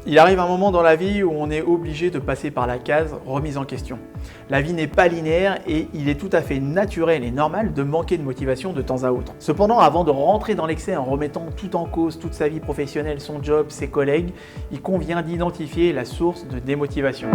Il arrive un moment dans la vie où on est obligé de passer par la case remise en question. La vie n'est pas linéaire et il est tout à fait naturel et normal de manquer de motivation de temps à autre. Cependant, avant de rentrer dans l'excès en remettant tout en cause, toute sa vie professionnelle, son job, ses collègues, il convient d'identifier la source de démotivation.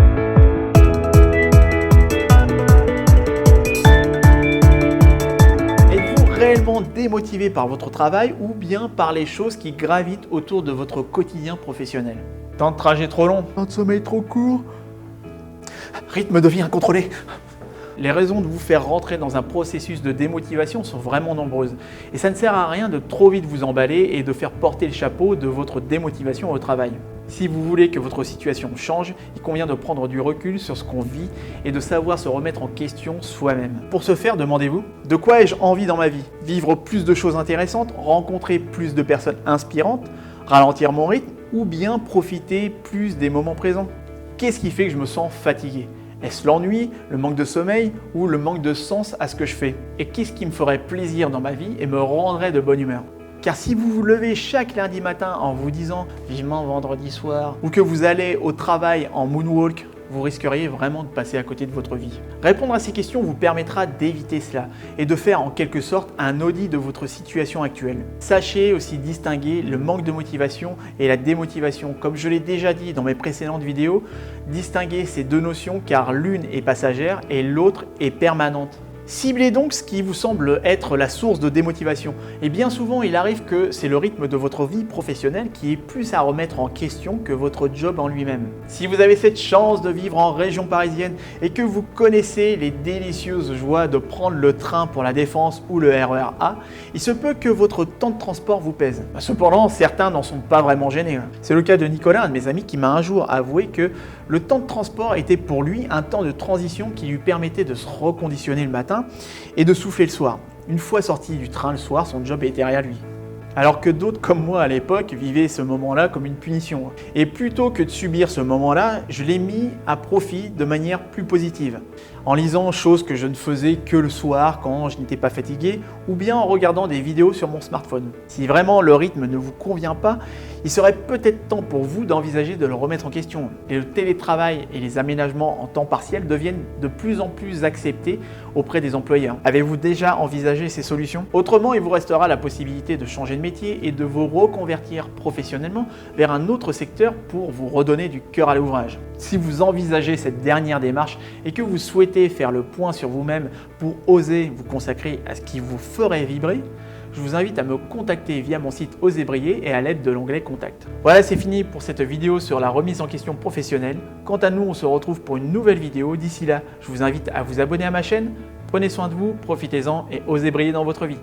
Êtes-vous réellement démotivé par votre travail ou bien par les choses qui gravitent autour de votre quotidien professionnel? Temps de trajet trop long, temps de sommeil trop court, rythme de vie incontrôlé. Les raisons de vous faire rentrer dans un processus de démotivation sont vraiment nombreuses. Et ça ne sert à rien de trop vite vous emballer et de faire porter le chapeau de votre démotivation au travail. Si vous voulez que votre situation change, il convient de prendre du recul sur ce qu'on vit et de savoir se remettre en question soi-même. Pour ce faire, demandez-vous, de quoi ai-je envie dans ma vie? Vivre plus de choses intéressantes, rencontrer plus de personnes inspirantes, ralentir mon rythme ou bien profiter plus des moments présents? Qu'est-ce qui fait que je me sens fatigué? Est-ce l'ennui, le manque de sommeil ou le manque de sens à ce que je fais? Et qu'est-ce qui me ferait plaisir dans ma vie et me rendrait de bonne humeur? Car si vous vous levez chaque lundi matin en vous disant « vivement vendredi soir » ou que vous allez au travail en moonwalk, vous risqueriez vraiment de passer à côté de votre vie. Répondre à ces questions vous permettra d'éviter cela et de faire en quelque sorte un audit de votre situation actuelle. Sachez aussi distinguer le manque de motivation et la démotivation. Comme je l'ai déjà dit dans mes précédentes vidéos, distinguez ces deux notions car l'une est passagère et l'autre est permanente. Ciblez donc ce qui vous semble être la source de démotivation. Et bien souvent, il arrive que c'est le rythme de votre vie professionnelle qui est plus à remettre en question que votre job en lui-même. Si vous avez cette chance de vivre en région parisienne et que vous connaissez les délicieuses joies de prendre le train pour la Défense ou le RER A, il se peut que votre temps de transport vous pèse. Cependant, certains n'en sont pas vraiment gênés. C'est le cas de Nicolas, un de mes amis, qui m'a un jour avoué que le temps de transport était pour lui un temps de transition qui lui permettait de se reconditionner le matin et de souffler le soir. Une fois sorti du train le soir, son job était derrière lui. Alors que d'autres comme moi à l'époque vivaient ce moment-là comme une punition. Et plutôt que de subir ce moment-là, je l'ai mis à profit de manière plus positive. En lisant choses que je ne faisais que le soir quand je n'étais pas fatigué ou bien en regardant des vidéos sur mon smartphone. Si vraiment le rythme ne vous convient pas, il serait peut-être temps pour vous d'envisager de le remettre en question. Le télétravail et les aménagements en temps partiel deviennent de plus en plus acceptés auprès des employeurs. Avez-vous déjà envisagé ces solutions? Autrement, il vous restera la possibilité de changer de métier et de vous reconvertir professionnellement vers un autre secteur pour vous redonner du cœur à l'ouvrage. Si vous envisagez cette dernière démarche et que vous souhaitez faire le point sur vous-même pour oser vous consacrer à ce qui vous ferait vibrer, je vous invite à me contacter via mon site Osez Briller et à l'aide de l'onglet Contact. Voilà, c'est fini pour cette vidéo sur la remise en question professionnelle. Quant à nous, on se retrouve pour une nouvelle vidéo. D'ici là, je vous invite à vous abonner à ma chaîne. Prenez soin de vous, profitez-en et osez briller dans votre vie.